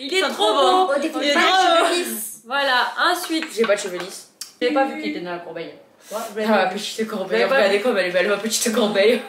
Il est trop beau. Oh, des fois, pas de cheveux lisses. Voilà, ensuite. J'ai pas de cheveux lisses. J'avais pas vu qu'il était dans la corbeille. Ma petite corbeille. Regardez comme elle est belle, ma petite corbeille.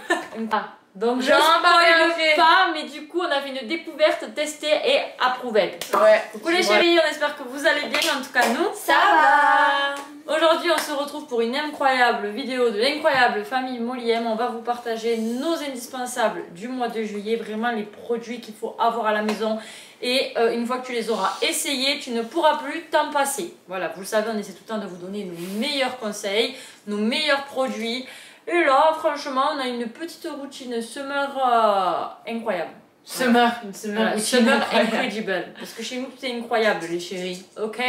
Donc je J'en spoil parlerai. pas, mais du coup on a fait une découverte testée et approuvée. Ouais. Coucou les chéris, on espère que vous allez bien, en tout cas nous. Ça va. Aujourd'hui on se retrouve pour une incroyable vidéo de l'incroyable famille Moliem. On va vous partager nos indispensables du mois de juillet, vraiment les produits qu'il faut avoir à la maison. Et une fois que tu les auras essayés, tu ne pourras plus t'en passer. Voilà, vous le savez, on essaie tout le temps de vous donner nos meilleurs conseils, nos meilleurs produits. Et là, franchement, on a une petite routine summer incroyable. Summer, une summer, Voilà, summer incredible. Parce que chez nous, tout est incroyable, les chéris. Ok?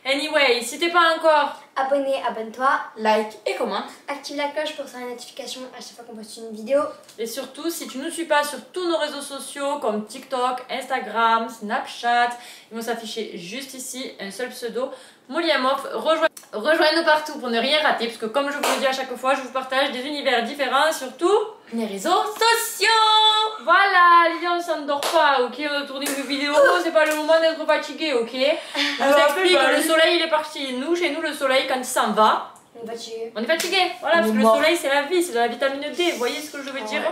Anyway, si t'es pas encore... Abonné, abonne-toi. like et commente. Active la cloche pour recevoir les notifications à chaque fois qu'on poste une vidéo. Et surtout, si tu ne nous suis pas sur tous nos réseaux sociaux comme TikTok, Instagram, Snapchat, ils vont s'afficher juste ici, un seul pseudo, Moliamov. Rejoignez-nous partout pour ne rien rater, parce que comme je vous le dis à chaque fois, je vous partage des univers différents, surtout Les réseaux sociaux. voilà, Lilian ne s'endort pas, ok, on a tourné une vidéo, c'est pas le moment d'être fatigué, ok. Je vous explique que le soleil il est parti, nous, chez nous, le soleil quand il s'en va, On va tuer. on est fatigué, voilà, parce que le soleil c'est la vie, c'est de la vitamine D, vous voyez ce que je veux dire?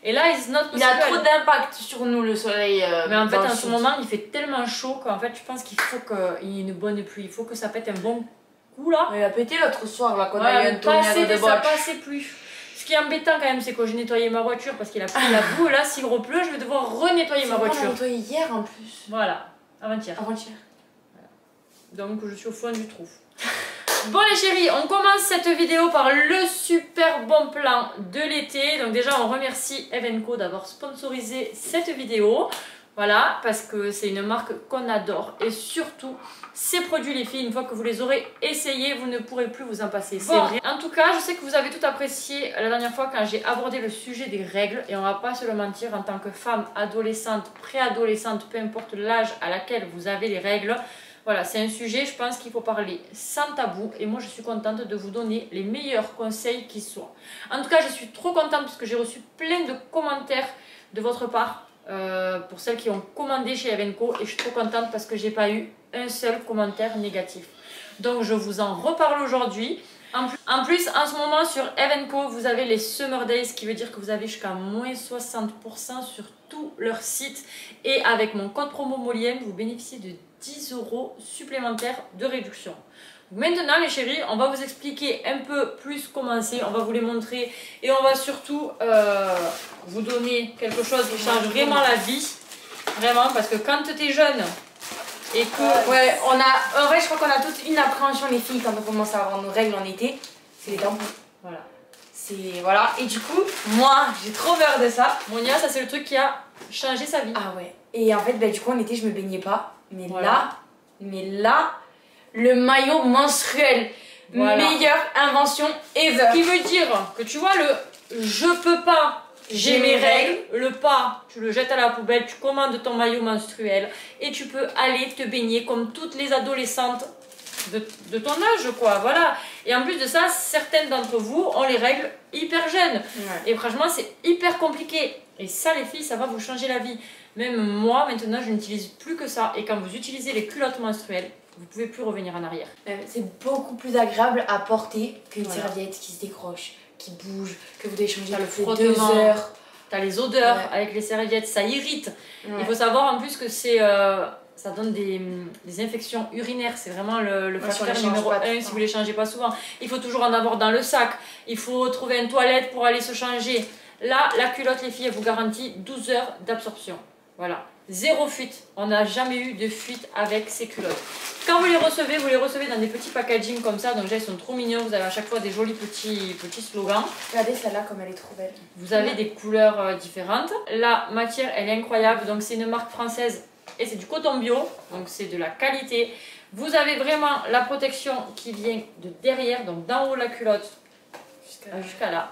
Et là, it's not possible. Il a trop d'impact sur nous le soleil. Mais en fait, en ce moment, il fait tellement chaud qu'en fait, je pense qu'il faut qu'il y ait une bonne pluie, il faut que ça pète un bon coup là. Il a pété l'autre soir là quand on Ouais, a eu un tornado de ça boîte. passait plus. Ce qui est embêtant quand même, c'est que j'ai nettoyé ma voiture parce qu'il a pris la boue. Et là, s'il repleut, je vais devoir renettoyer ma On l'a voiture. nettoyé hier en plus. Voilà, avant-hier. Avant-hier. Donc, je suis au fond du trou. Bon les chéris, on commence cette vidéo par le super bon plan de l'été. Donc déjà, on remercie Evenco d'avoir sponsorisé cette vidéo. Voilà, parce que c'est une marque qu'on adore. Et surtout, ces produits les filles, une fois que vous les aurez essayés, vous ne pourrez plus vous en passer. C'est vrai. En tout cas, je sais que vous avez tout apprécié la dernière fois quand j'ai abordé le sujet des règles. Et on va pas se le mentir, en tant que femme adolescente, préadolescente, peu importe l'âge à laquelle vous avez les règles, voilà, c'est un sujet, je pense qu'il faut parler sans tabou. Et moi, je suis contente de vous donner les meilleurs conseils qui soient. En tout cas, je suis trop contente parce que j'ai reçu plein de commentaires de votre part. Pour celles qui ont commandé chez Evenco. Et je suis trop contente parce que j'ai pas eu un seul commentaire négatif. Donc, je vous en reparle aujourd'hui. En plus, en ce moment, sur Evenco, vous avez les Summer Days, ce qui veut dire que vous avez jusqu'à moins 60% sur tout leur site. Et avec mon code promo Moliem, vous bénéficiez de 10 € supplémentaires de réduction. Maintenant les chéris, on va vous expliquer un peu plus comment c'est, on va vous les montrer et on va surtout vous donner quelque chose qui change vraiment la vie. Vraiment, parce que quand tu es jeune et que... Ouais, en vrai je crois qu'on a toutes une appréhension les filles quand on commence à avoir nos règles en été. C'est les tampons. Voilà. Voilà. Et du coup, moi j'ai trop peur de ça. Monia, ça c'est le truc qui a changé sa vie. Ah ouais. Et en fait, bah, du coup en été je me baignais pas. Mais Voilà. là, le maillot menstruel. Voilà. Meilleure invention ever. Ce qui veut dire que tu vois le je peux pas, j'ai mes règles, le pas, tu le jettes à la poubelle, tu commandes ton maillot menstruel et tu peux aller te baigner comme toutes les adolescentes de ton âge, quoi, voilà. Et en plus de ça, certaines d'entre vous ont les règles hyper jeunes. Ouais. Et franchement, c'est hyper compliqué. Et ça, les filles, ça va vous changer la vie. Même moi, maintenant, je n'utilise plus que ça. Et quand vous utilisez les culottes menstruelles, vous pouvez plus revenir en arrière. C'est beaucoup plus agréable à porter qu'une serviette qui se décroche, qui bouge, que vous devez changer le toutes frottement. les 2 heures. T'as les odeurs avec les serviettes, ça irrite. Ouais. Il faut savoir en plus que c'est... ça donne des infections urinaires, c'est vraiment le facteur numéro 1 si vous ne les changez pas souvent. Il faut toujours en avoir dans le sac, il faut trouver une toilette pour aller se changer. Là, la culotte, les filles, elle vous garantit 12 heures d'absorption. Voilà, zéro fuite, on n'a jamais eu de fuite avec ces culottes. Quand vous les recevez dans des petits packaging comme ça, donc déjà ils sont trop mignons, vous avez à chaque fois des jolis petits slogans. Regardez celle-là comme elle est trop belle. Vous avez des couleurs différentes. La matière, elle est incroyable, donc c'est une marque française. Et c'est du coton bio, donc c'est de la qualité. Vous avez vraiment la protection qui vient de derrière, donc d'en haut de la culotte jusqu'à là.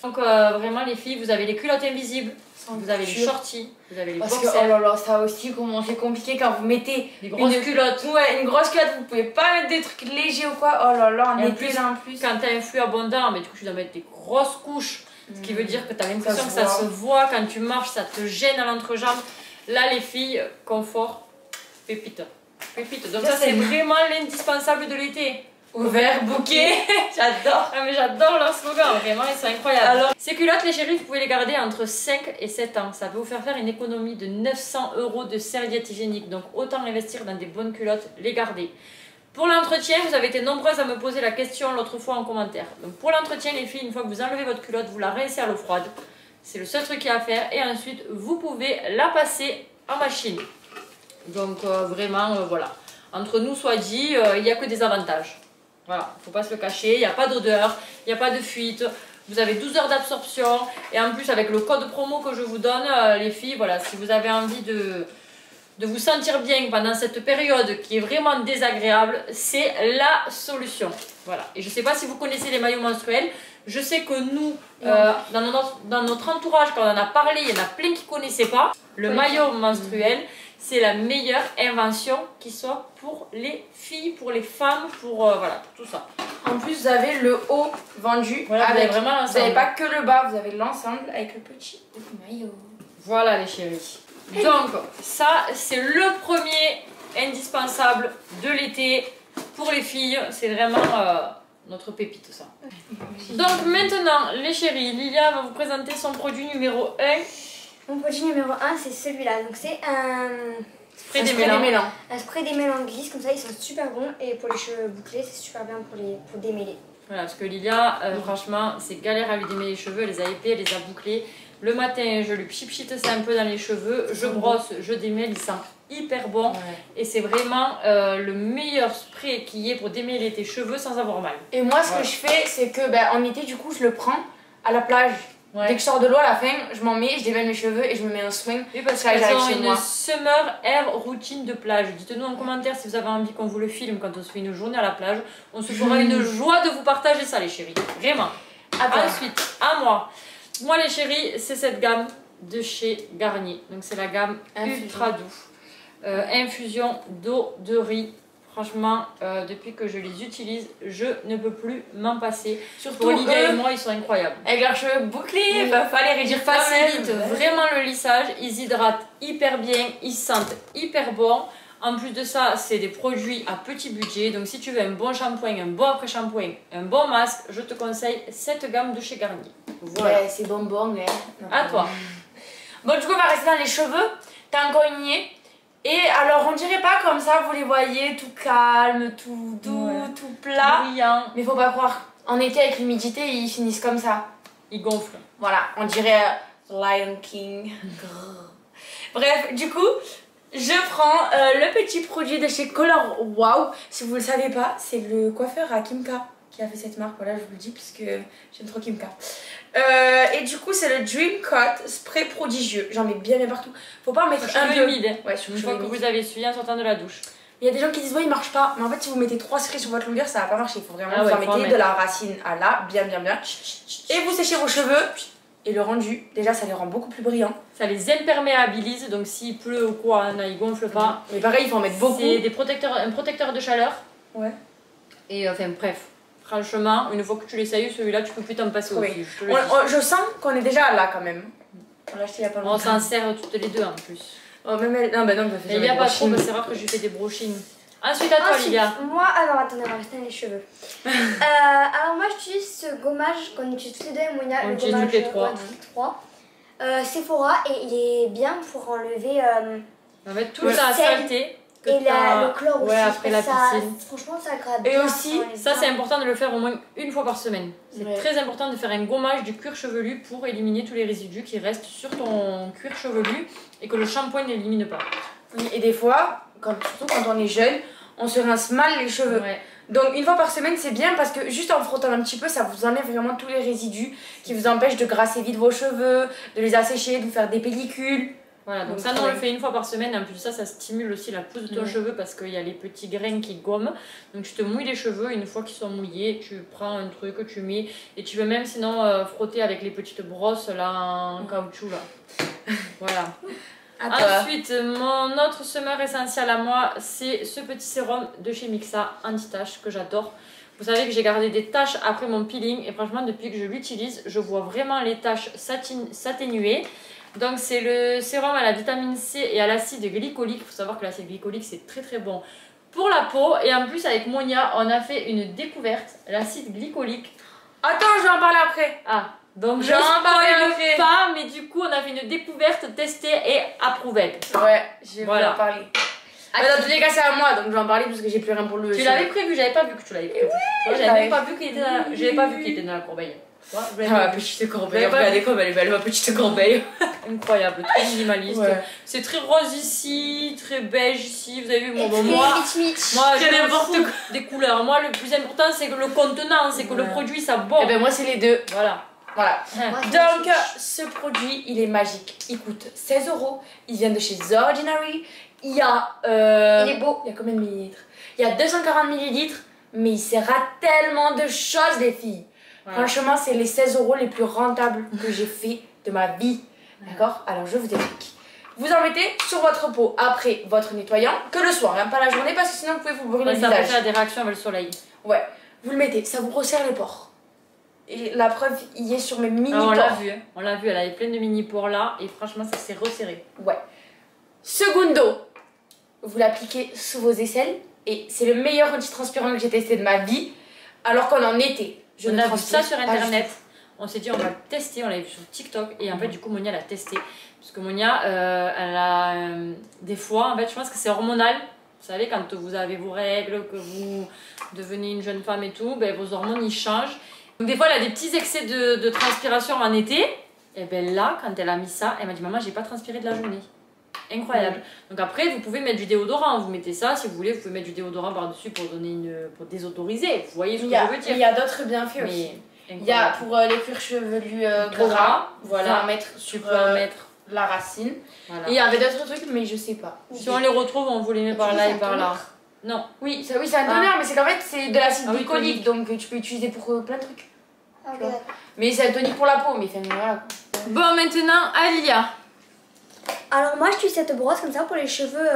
Donc vraiment les filles, vous avez les culottes invisibles, vous avez les shorties, vous avez les Parce que boxers. oh là là, ça aussi comment c'est compliqué quand vous mettez des grosses culottes. Ouais, une grosse culotte, vous pouvez pas mettre des trucs légers ou quoi. Oh là là, Et en été là en plus. Quand tu as un flux abondant, mais du coup tu dois mettre des grosses couches, ce qui veut dire que tu as l'impression que ça se voit quand tu marches, ça te gêne à l'entrejambe. Là les filles, confort Pépite. Pépite. Donc ça c'est vraiment l'indispensable de l'été. Ouvert, bouquet, j'adore. Ah mais j'adore leur slogan, vraiment ils sont incroyables. Alors, ces culottes les chéris, vous pouvez les garder entre 5 et 7 ans. Ça peut vous faire une économie de 900 € de serviettes hygiéniques. Donc autant investir dans des bonnes culottes, les garder. Pour l'entretien, vous avez été nombreuses à me poser la question l'autre fois en commentaire. Donc pour l'entretien les filles, une fois que vous enlevez votre culotte, vous la rincez à l'eau froide. C'est le seul truc qu'il y a à faire. Et ensuite, vous pouvez la passer en machine. Donc vraiment, voilà. Entre nous soit dit, il n'y a que des avantages. Voilà, faut pas se le cacher, il n'y a pas d'odeur, il n'y a pas de fuite, vous avez 12 heures d'absorption et en plus avec le code promo que je vous donne, les filles, voilà, si vous avez envie de vous sentir bien pendant cette période qui est vraiment désagréable, c'est la solution. Voilà, et je sais pas si vous connaissez les maillots menstruels, je sais que nous, dans notre entourage, quand on en a parlé, il y en a plein qui ne connaissaient pas. Le maillot menstruel, c'est la meilleure invention qui soit pour les filles, pour les femmes, pour voilà, tout ça. En plus, vous avez le haut vendu, voilà, avec, vous n'avez pas que le bas, vous avez l'ensemble avec le petit maillot. Voilà les chéris. Donc ça, c'est le premier indispensable de l'été pour les filles. C'est vraiment notre pépite ça. Donc maintenant les chéris, Lilia va vous présenter son produit numéro 1. Mon produit numéro 1 c'est celui-là. Donc c'est un spray démêlant. Un spray démêlant glisse, comme ça ils sont super bons. Et pour les cheveux bouclés c'est super bien pour démêler. Voilà, parce que Lilia, franchement, c'est galère à lui démêler les cheveux. Elle les a épais, elle les a bouclés. Le matin, je lui pchit ça un peu dans les cheveux. Je brosse, je démêle, il sent hyper bon. Ouais. Et c'est vraiment le meilleur spray qu'il y ait pour démêler tes cheveux sans avoir mal. Et moi, ce que je fais, c'est que en été, du coup, je le prends à la plage. Ouais. Dès que je sors de l'eau à la fin, je m'en mets, je démêle mes cheveux et je me mets un swing. Oui, parce qu'elles ont une summer air routine de plage. Dites-nous en commentaire si vous avez envie qu'on vous le filme quand on se fait une journée à la plage. On se fera une joie de vous partager ça les chéris. Vraiment. Ensuite, à moi. Moi les chéris, c'est cette gamme de chez Garnier. Donc c'est la gamme Ultra Doux. Infusion d'eau de riz. Franchement, depuis que je les utilise, je ne peux plus m'en passer. Surtout pour Lydia et moi, ils sont incroyables. Avec leurs cheveux bouclés, il va falloir réduire facilite vraiment le lissage. Ils hydratent hyper bien, ils sentent hyper bon. En plus de ça, c'est des produits à petit budget. Donc si tu veux un bon shampoing, un bon après-shampoing, un bon masque, je te conseille cette gamme de chez Garnier. Voilà. Ouais, c'est bonbon. À toi. Bon, du coup, on va rester dans les cheveux. T'as encore une niée. Et alors, on dirait pas comme ça, vous les voyez, tout calme, tout doux, tout plat. Brillant. Mais faut pas croire. En été, avec l'humidité, ils finissent comme ça. Ils gonflent. Voilà, on dirait Lion King. Bref, du coup, je prends le petit produit de chez Color Wow. Si vous le savez pas, c'est le coiffeur à Kimka qui a fait cette marque. Voilà, je vous le dis parce que j'aime trop Kimka. Et du coup, c'est le Dream Cut Spray prodigieux. J'en mets bien partout. Faut pas en mettre un peu humide. Ouais, une fois que vous avez essuyé en sortant de la douche. Il y a des gens qui disent ouais, il marche pas. Mais en fait, si vous mettez 3 sprays sur votre longueur, ça va pas marcher. Il faut vraiment vous en mettre de la racine à là, bien. Et vous séchez vos cheveux. Et le rendu, déjà, ça les rend beaucoup plus brillants. Ça les imperméabilise. Donc s'il pleut ou quoi, ils gonflent pas. Mais pareil, il faut en mettre beaucoup. C'est un protecteur de chaleur. Ouais. Et enfin, bref. Franchement, une fois que tu l'essayes, celui-là, tu peux plus t'en passer aussi. Je sens qu'on est déjà là quand même. On l'a acheté il y a pas longtemps. On s'en sert toutes les deux en plus. Oh, même elle... Non, bah non, il n'y a pas trop, c'est rare que je lui fais des brochings. Ensuite, à toi, Lydia. Moi, alors attendez, on va rester dans les cheveux. Alors, moi, j'utilise ce gommage qu'on utilise tous les deux, Mouna. On utilise toutes les 3. Sephora, et il est bien pour enlever. En fait, toute la saleté. Et le chlore aussi, après la piscine. Franchement, ça gratte. Et aussi, ça c'est important de le faire au moins une fois par semaine. C'est très important de faire un gommage du cuir chevelu pour éliminer tous les résidus qui restent sur ton cuir chevelu et que le shampoing n'élimine pas. Et des fois, surtout quand on est jeune, on se rince mal les cheveux. Ouais. Donc une fois par semaine c'est bien parce que juste en frottant un petit peu, ça vous enlève vraiment tous les résidus qui vous empêchent de grasser vite vos cheveux, de les assécher, de vous faire des pellicules. Voilà, donc ça nous on le fait une fois par semaine. En plus de ça, ça stimule aussi la pousse de ton cheveu parce qu'il y a les petits grains qui gomment. Donc tu te mouilles les cheveux, une fois qu'ils sont mouillés, tu prends un truc que tu mets et tu peux même sinon frotter avec les petites brosses là en caoutchouc là. Voilà. Ensuite, mon autre summer essentiel à moi, c'est ce petit sérum de chez Mixa anti-taches que j'adore. Vous savez que j'ai gardé des taches après mon peeling et franchement depuis que je l'utilise, je vois vraiment les taches s'atténuer. Donc c'est le sérum à la vitamine C et à l'acide glycolique. Il faut savoir que l'acide glycolique c'est très très bon pour la peau. Et en plus avec Monia, on a fait une découverte, l'acide glycolique. Attends, je vais en parler après. Ah, donc je J'en parle spoil après. pas, mais du coup on a fait une découverte testée et approuvée. Ouais, je vais Voilà. en parler. Mais dans tous les cas, c'est à moi, donc je vais en parler parce que j'ai plus rien pour le. Tu l'avais prévu, j'avais pas vu que tu l'avais prévu. J'avais même pas vu qu'il était dans la... J'avais pas vu qu'il était dans la corbeille. Ah, ma petite corbeille. J'avais pas Regardez vu. comme elle est belle, ma petite corbeille. Incroyable, très minimaliste. Ouais. C'est très rose ici, très beige ici. Vous avez vu, Et moi, très moi, mitch-mitch. moi Très je m'en n'importe fous quoi. des couleurs. Moi, le plus important, c'est que le contenant, c'est que le Ouais. produit, ça bon. Et ben moi, c'est les deux. Voilà. Voilà. Ouais, Donc, mitch-mitch. ce produit, il est magique. Il coûte 16 €. Il vient de chez The Ordinary. Il y a. Il est beau. Il y a combien de millilitres? Il y a 240 millilitres. Mais il sert à tellement de choses, les filles. Voilà. Franchement, c'est les 16 € les plus rentables que j'ai fait de ma vie. D'accord? Alors, je vous explique. Vous en mettez sur votre peau après votre nettoyant, que le soir, hein, pas la journée, parce que sinon vous pouvez vous brûler le Ça peut visage. faire des réactions avec le soleil. Ouais. Vous le mettez, ça vous resserre les pores. Et la preuve, il y est sur mes mini Ah, on pores. l'a vu, hein. On l'a vu, elle avait plein de mini pores là et franchement ça s'est resserré. Ouais. Segundo, vous l'appliquez sous vos aisselles et c'est le meilleur antitranspirant que j'ai testé de ma vie, alors qu'on en était. Je On ne a vu transpire ça sur pas internet. du tout. On s'est dit on va le tester, on l'a vu sur TikTok et en fait du coup Monia l'a testé. Parce que Monia, elle a des fois, en fait je pense que c'est hormonal. Vous savez quand vous avez vos règles, que vous devenez une jeune femme et tout, ben, vos hormones ils changent. Donc des fois elle a des petits excès de transpiration en été. Et ben là quand elle a mis ça, elle m'a dit maman j'ai pas transpiré de la journée. Incroyable. Donc après vous pouvez mettre du déodorant, vous mettez ça si vous voulez, vous pouvez mettre du déodorant par dessus pour donner pour désodoriser. Vous voyez ce que je veux dire. Il y a d'autres bienfaits aussi. Mais Il y a pour les cuirs chevelus Gras, gras, voilà. voilà, mettre tu sur peux en mettre. la racine. Voilà. Et il y avait d'autres trucs, mais je sais pas. Si on les retrouve, on vous les met par Tu là dis, et c'est par un là. tonique. Non. Oui, c'est un toner, mais c'est qu'en fait, c'est de l'acide Ah oui, glycolique, donc tu peux utiliser pour plein de trucs. Ah, ok, d'accord. Mais c'est un tonique pour la peau, mais voilà. Bon, maintenant, Alia. Alors moi j'utilise cette brosse comme ça pour les cheveux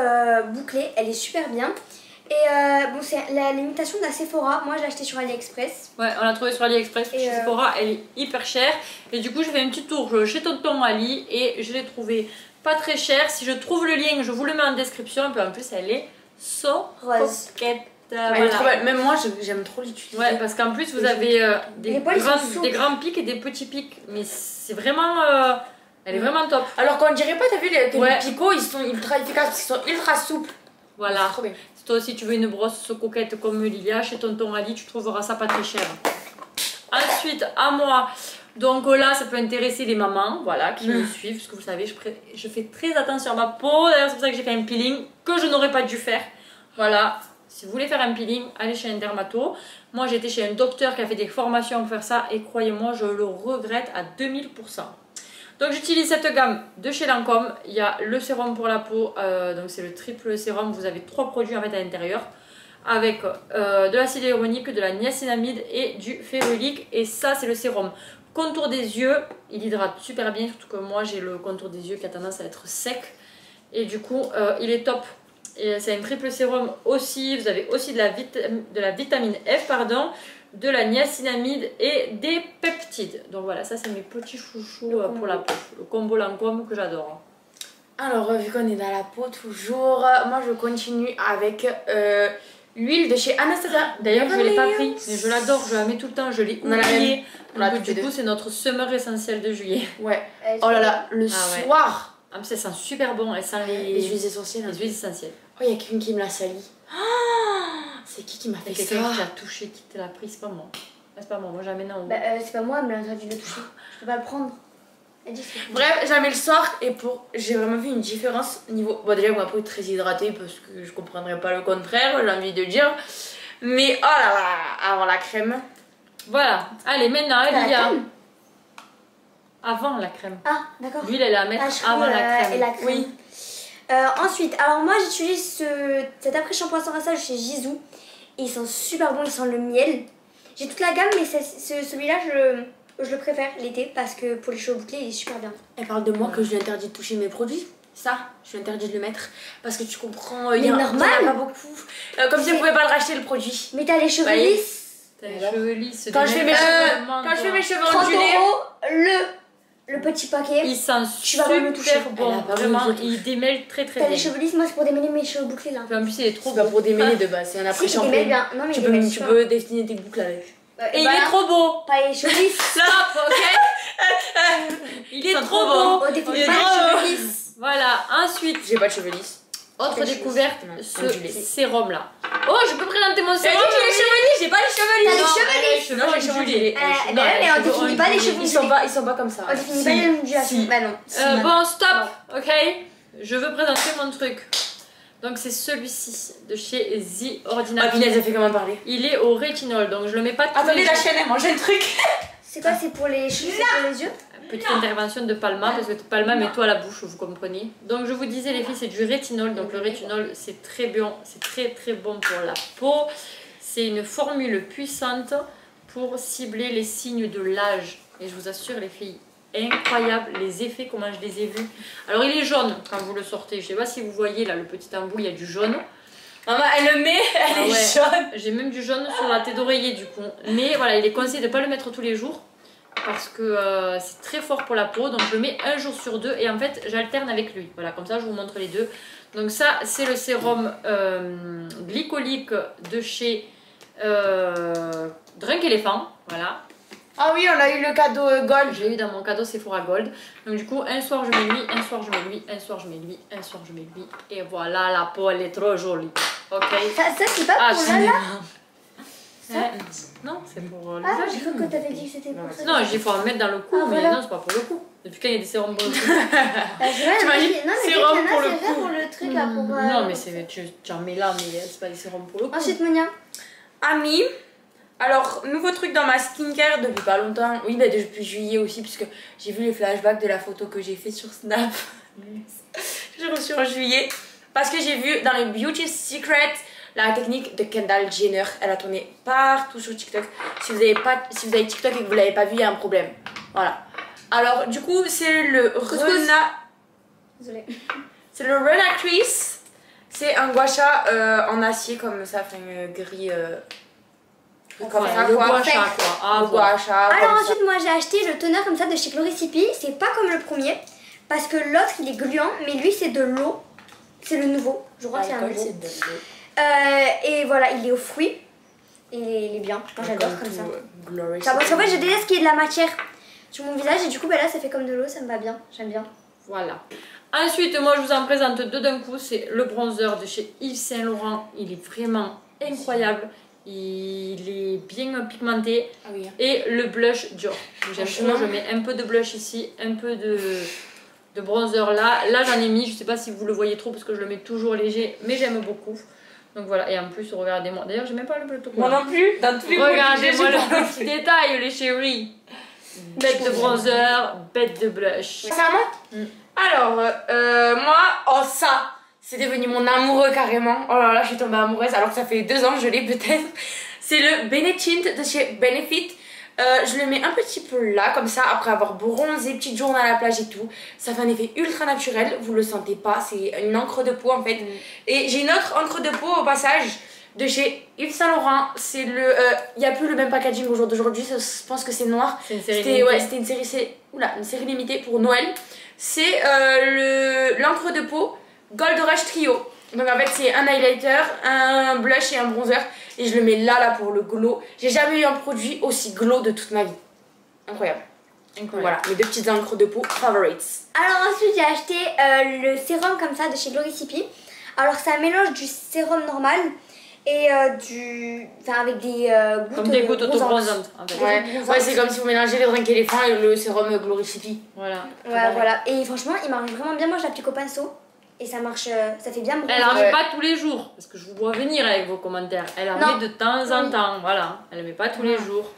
bouclés, elle est super bien. Et bon c'est l'imitation de la Sephora, moi je l'ai acheté sur AliExpress. Ouais, on l'a trouvé sur AliExpress. Et Chez Sephora, elle est hyper chère. Et du coup, je fais un petit tour chez Tonton Ali et je l'ai trouvé pas très cher. Si je trouve le lien, je vous le mets en description. Et puis en plus, elle est so Rose. coquette. Elle est Voilà. trop belle. Même moi, j'aime trop l'utiliser. Ouais, parce qu'en plus, vous Et avez Les poils sont souples. des grands pics et des petits pics. Mais c'est vraiment. Elle est vraiment top. Alors qu'on dirait pas, t'as vu, que Ouais. les picots, ils sont ultra efficaces parce qu'ils sont ultra souples. Voilà. C'est trop bien. Si toi aussi tu veux une brosse so coquette comme Lilia, chez Tonton Ali, tu trouveras ça pas très cher. Ensuite, à moi. Donc là, ça peut intéresser les mamans, voilà, qui me suivent, parce que vous savez, je fais très attention à ma peau. D'ailleurs, c'est pour ça que j'ai fait un peeling que je n'aurais pas dû faire. Voilà. Si vous voulez faire un peeling, allez chez un dermato. Moi, j'étais chez un docteur qui a fait des formations pour faire ça et croyez-moi, je le regrette à 2000%. Donc j'utilise cette gamme de chez Lancôme. Il y a le sérum pour la peau, donc c'est le triple sérum. Vous avez 3 produits en fait à l'intérieur avec de l'acide hyaluronique, de la niacinamide et du férulique. Et ça, c'est le sérum contour des yeux. Il hydrate super bien, surtout que moi j'ai le contour des yeux qui a tendance à être sec. Et du coup, il est top. Et c'est un triple sérum aussi. Vous avez aussi de la vitamine F, pardon, de la niacinamide et des peptides. Donc voilà, ça c'est mes petits chouchous pour la peau. Le combo Lancôme que j'adore. Alors, vu qu'on est dans la peau toujours, moi je continue avec l'huile de chez Anastasia. D'ailleurs, je ne l'ai pas pris, mais je l'adore, je la mets tout le temps, je l'ai On a la oublié. On l'a Donc, toutes les du coup, deux. c'est notre summer essentiel de juillet. Ouais. Elle est Oh là super là, le Ah ouais. soir. Ah, mais ça sent super bon, elle sent Les huiles essentielles. les huiles essentielles. Oh, il y a quelqu'un qui me l'a sali. C'est qui m'a Il y fait a ça? quelqu'un qui t'a touché, qui te l'a pris, c'est pas moi. Ah, c'est pas moi, moi jamais non. Bah, c'est pas moi, elle me l'a interdit de le toucher. Je peux pas le prendre. Elle dit que c'est Bref, j'en mets le soir et j'ai vraiment vu une différence niveau. Bon, déjà, ma peau est très hydratée parce que je comprendrais pas le contraire, j'ai envie de dire. Mais oh là là, avant la crème. Voilà, allez, maintenant, la Elia. crème. Avant la crème. Ah, d'accord. L'huile, elle est à mettre Ah, je crois, avant la crème. et la crème. Oui. Ensuite, alors moi j'utilise cet après-shampoing sans rinçage chez Jisoo. Et il sent super bon, il sent le miel. J'ai toute la gamme, mais celui-là je le préfère l'été parce que pour les cheveux bouclés il est super bien. Elle parle de moi que je lui interdis de toucher mes produits. Ça, je lui interdis de le mettre parce que tu comprends. Il y en a normal. pas beaucoup. Comme si elle pouvait pas le racheter le produit. Mais t'as les cheveux Bah, lisses. T'as les Alors cheveux lisses. Quand je fais mes cheveux, demande, quand je fais mes cheveux 30 ondulés. € le le petit paquet. Il sent Tu vas pas me toucher. super bon, Elle a pas vraiment, voulu que je il démêle très très T'as bien. des cheveux lisses, moi c'est pour démêler mes cheveux bouclés là. En plus, il est trop C'est pas beau. pour démêler de base, c'est un Si, il démêle après-shampoing. bien. Non, mais Tu il démêle peux, tu super. peux définir tes boucles avec. Et il est trop beau. Pas les cheveux lisses. Stop, ok. Il est trop beau. Oh, définit Il est pas les trop cheveux beau. lisses. Voilà, ensuite, J'ai pas de cheveux lisses. autre T'as les découverte, cheveux- ce ondulés. sérum là. Oh, je peux présenter mon J'ai dit sérum. que j'ai les cheveux lisses, j'ai pas les cheveux T'as lisses. les Non, cheveux elle a les lisses. cheveux Non, j'ai les cheveux ondulés. ondulés. Ben ouais, mais on définit pas les cheveux Ils sont ondulés. pas comme ça. On définit Si. pas les ondulations. Si. Bah non. Bon, stop, ok. Je veux présenter mon truc. Donc c'est celui-ci de chez The Ah, Ordinary. punaise, elle fait comment parler. Il est au rétinol, donc je le mets pas tous Attendez, les la jours. chaîne, elle mange le truc. C'est quoi? C'est pour les cheveux, c'est pour les yeux? Petite intervention de Palma, parce que Palma met tout à la bouche, vous comprenez. Donc je vous disais les filles, c'est du rétinol. Donc le rétinol, c'est très bon, c'est très très bon pour la peau. C'est une formule puissante pour cibler les signes de l'âge. Et je vous assure les filles, incroyable les effets, comment je les ai vus. Alors il est jaune quand vous le sortez. Je sais pas si vous voyez là le petit embout, il y a du jaune. Maman, elle le met, elle Ah est ouais. jaune. J'ai même du jaune sur la tête d'oreiller du coup. Mais voilà, il est conseillé de ne pas le mettre tous les jours. Parce que c'est très fort pour la peau. Donc je le mets un jour sur deux. Et en fait j'alterne avec lui. Voilà, comme ça je vous montre les deux. Donc ça c'est le sérum glycolique de chez Drunk Elephant. Voilà. Ah oui, on a eu le cadeau gold. Je l'ai eu dans mon cadeau Sephora Gold. Donc du coup un soir je mets lui, un soir je mets lui, un soir je mets lui, un soir je mets lui. Et voilà, la peau elle est trop jolie. Ok. Ça c'est pas Ah, pour c'est- là là? Non, c'est pour Ah, l'usage. j'ai cru que t'avais dit que c'était pour ça. Non, il faut en mettre dans le cou, Ah, mais voilà. non, c'est pas pour le cou. Depuis quand il y a des sérums pour le cou? T'imagines, non, mais sérum c'est pour le vrai cou. pour le truc là pour. Non, mais tu en mets là, mais c'est pas des sérums pour le cou. Ensuite, Monia. Ami, alors nouveau truc dans ma skincare depuis pas longtemps. Oui, bah depuis juillet aussi, puisque j'ai vu les flashbacks de la photo que j'ai fait sur Snap. J'ai reçu en juillet. Parce que j'ai vu dans les Beauty Secrets la technique de Kendall Jenner. Elle a tourné partout sur TikTok. Si vous avez TikTok et que vous l'avez pas vu, il y a un problème. Voilà. Alors du coup, c'est le Désolée. C'est le Rena Crease. C'est un gua sha en acier comme ça, enfin gris comme Ouais, ça le quoi. gua sha, quoi. Ah, Le voilà. gua sha Alors comme ça. ensuite, moi j'ai acheté le toner comme ça de chez Gloricipi. C'est pas comme le premier. Parce que l'autre il est gluant, mais lui c'est de l'eau. C'est le nouveau. Je crois que c'est un L'alcool, nouveau. c'est de l'eau. Et voilà, il est aux fruits. Il est bien. Moi j'adore comme ça. Glory. Ça, parce qu'en fait, je déteste qu'il y ait de la matière sur mon visage et du coup, bah là, ça fait comme de l'eau, ça me va bien. J'aime bien. Voilà. Ensuite, moi, je vous en présente deux d'un coup. C'est le bronzer de chez Yves Saint Laurent. Il est vraiment incroyable. Il est bien pigmenté. Ah oui. Et le blush Dior. J'aime Franchement. trop. Je mets un peu de blush ici, un peu de bronzer là. Là, j'en ai mis. Je sais pas si vous le voyez trop parce que je le mets toujours léger, mais j'aime beaucoup. Donc voilà. Et en plus, regardez-moi. D'ailleurs, j'ai même pas le bleu tout Moi non plus, dans tous les Regardez-moi produits, le petit détail, les chéris. Bête de bronzer, bête de blush. C'est à moi. Alors, moi, oh ça, c'est devenu mon amoureux carrément. Oh là là, je suis tombée amoureuse alors que ça fait 2 ans, je l'ai peut-être. C'est le Benetint de chez Benefit. Je le mets un petit peu là, comme ça, après avoir bronzé, petite journée à la plage et tout. Ça fait un effet ultra naturel, vous le sentez pas, c'est une encre de peau en fait. Et j'ai une autre encre de peau au passage de chez Yves Saint Laurent. C'est le. Il n'y a plus le même packaging au jour d'aujourd'hui, je pense que c'est noir. C'est une série C'était limitée. ouais, c'était une série limitée pour Noël. C'est l'encre de peau Gold Rush Trio. Donc en fait c'est un highlighter, un blush et un bronzer. Et je le mets là pour le glow. J'ai jamais eu un produit aussi glow de toute ma vie. Incroyable. Donc voilà, mes 2 petites encres de peau favorites. Alors ensuite, j'ai acheté le sérum comme ça de chez Gloricipi. Alors, c'est un mélange du sérum normal et enfin, avec des gouttes Comme des gouttes bronzantes. auto-bronzantes en fait. Ouais, c'est comme si vous mélangez les drinks éléphants et le sérum Gloricity. Voilà. Ouais, voilà. Et franchement, il marche vraiment bien. Moi, je l'applique au pinceau et ça marche, ça fait bien bronzer. Elle en Ouais. met pas tous les jours, parce que je vous vois venir avec vos commentaires. Elle en Non. met de temps en Oui. temps, voilà. Elle ne met pas tous les jours.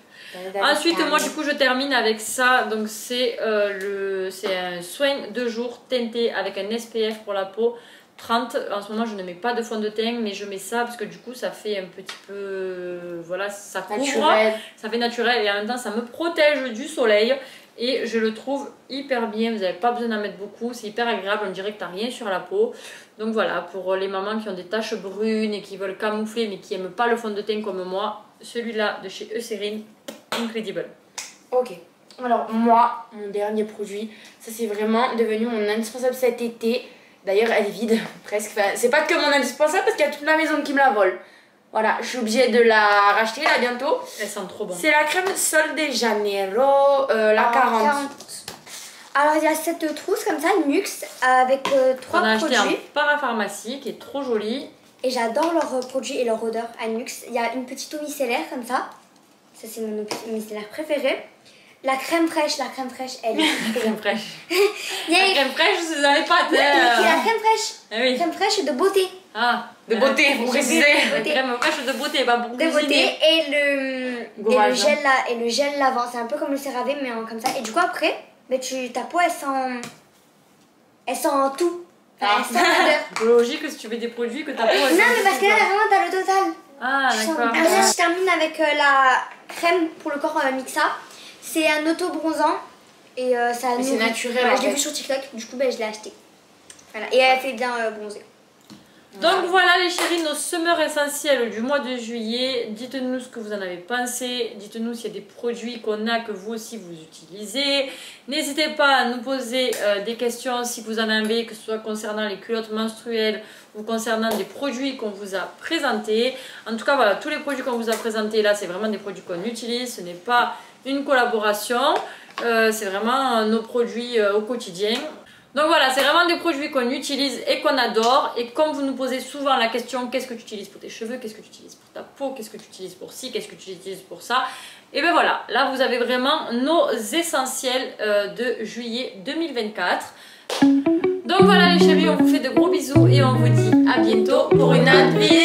Ensuite, moi du coup, je termine avec ça. Donc c'est un soin de jour teinté avec un SPF pour la peau 30. En ce moment, je ne mets pas de fond de teint, mais je mets ça parce que du coup, ça fait un petit peu, voilà, ça couvre, Naturel. ça fait naturel et en même temps, ça me protège du soleil. Et je le trouve hyper bien, vous n'avez pas besoin d'en mettre beaucoup, c'est hyper agréable, on dirait que tu n'as rien sur la peau. Donc voilà, pour les mamans qui ont des taches brunes et qui veulent camoufler mais qui n'aiment pas le fond de teint comme moi, celui-là de chez Eucérine, incredible. Ok. Alors moi, mon dernier produit, ça c'est vraiment devenu mon indispensable cet été. D'ailleurs elle est vide presque, enfin, c'est pas que mon indispensable parce qu'il y a toute la maison qui me la vole. Voilà, je suis obligée de la racheter là bientôt. Elle sent trop bon. C'est la crème Sol de Janeiro, la 40. Alors il y a cette trousse comme ça, Nuxe, avec 3 On a acheté produits. un parapharmacie qui est trop joli. Et j'adore leurs produits et leur odeur à Nuxe. Il y a une petite eau micellaire comme ça. Ça c'est mon eau micellaire préférée. La crème fraîche, elle est Crème fraîche. Il y a La crème fraîche, c'est dans les pâtes. la crème fraîche. Ah oui. Crème fraîche de beauté. Ah, De beauté, pour préciser. La crème fraîche de beauté, pas pour De beauté cuisiner. et le gel lavant. C'est un peu comme le CeraVe mais comme ça. Et du coup après, ta peau elle sent tout. Enfin, elle sent l'odeur. Logique si tu fais des produits que ta peau. Non mais parce que là vraiment t'as le total. Ah, d'accord. Là, je termine avec la crème pour le corps Mixa. C'est un auto-bronzant et ça Mais c'est naturel, Voilà, en je l'ai fait. vu sur TikTok, du coup je l'ai acheté. Voilà. Et elle fait bien bronzer. Donc voilà les chéris, nos semeurs essentiels du mois de juillet. Dites-nous ce que vous en avez pensé. Dites-nous s'il y a des produits qu'on a que vous aussi vous utilisez. N'hésitez pas à nous poser des questions si vous en avez, que ce soit concernant les culottes menstruelles ou concernant des produits qu'on vous a présentés. En tout cas voilà, tous les produits qu'on vous a présentés là, c'est vraiment des produits qu'on utilise. Ce n'est pas une collaboration. C'est vraiment nos produits au quotidien. Donc voilà, c'est vraiment des produits qu'on utilise et qu'on adore. Et comme vous nous posez souvent la question, qu'est-ce que tu utilises pour tes cheveux, qu'est-ce que tu utilises pour ta peau, qu'est-ce que tu utilises pour ci, qu'est-ce que tu utilises pour ça, et bien voilà, là vous avez vraiment nos essentiels de juillet 2024. Donc voilà les chéris, on vous fait de gros bisous et on vous dit à bientôt pour une autre vidéo.